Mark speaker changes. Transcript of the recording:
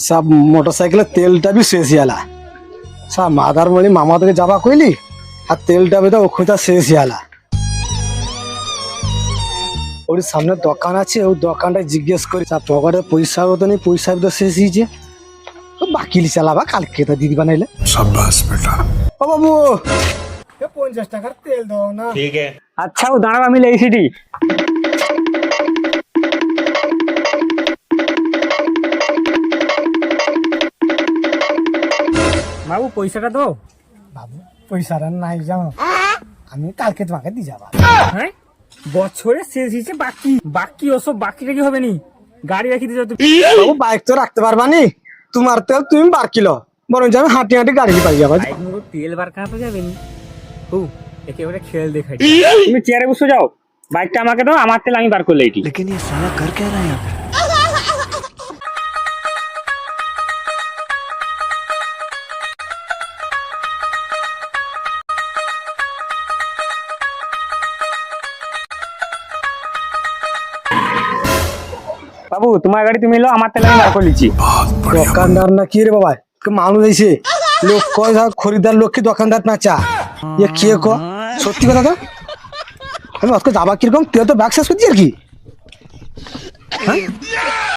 Speaker 1: সব মোটরসাইকেলের তেলটা বি শেষ ইয়ালা সব মাদার মণি মামা থেকে যাবা কইলি আর তেলটা বেদা ওখানটা শেষ ইয়ালা ওর সামনে দোকান আছে ওই দোকানটা জিজ্ঞেস করি সব পকেটে পয়সা তো নেই পয়সা তো শেষ হয়েছে বাকিলি চালাবা কালকে তা দিদি বানাইলে
Speaker 2: शाबाश बेटा
Speaker 1: ও বাবু 50 টাকার তেল দাও না
Speaker 3: আচ্ছা ও দাঁড়াও আমি লেগেছি বাবু পয়সাটা দাও।
Speaker 1: বাবু পয়সাটা নাই জানো আমি কালকে তোমাকে দিয়ে যাবা
Speaker 3: হ্যাঁ বছরে শেষ হিসেবে বাকি বাকি ওসব বাকিটা কি হবে নি গাড়ি রাখি দিয়ে যাও তুমি।
Speaker 1: বাবু বাইক তো রাখতে পারবা নি তোমার তেল তুমি বার কিলো বরং আমি হাঁটি হাঁটি গাড়ি পাই যাবা
Speaker 3: বাইক নিয়ে তেল বার কাটা যাবে নি ও একেবারে খেল দেখাই তুমি চেয়ারে বসে যাও বাইকটা আমাকে দাও আমার তেল আমি বার করলে এটি
Speaker 2: लेकिन ये साला कर क्या रहा है यहाँ पे
Speaker 3: বাবু তোমার গাড়ি তুমি এলো আমার তেল আমি বার করে লিছি।
Speaker 2: बहुत बढ़िया
Speaker 1: দোকানদার না কি রে বাবা মানুষ আইছে লোক কয় খরিদার লোক কি দোকানদার না চা এ কে কো সত্যি কথা তো আমি আজকে যাবা কিরকম তুই তো ব্যাগ শেষ করছি আর কি হ্যাঁ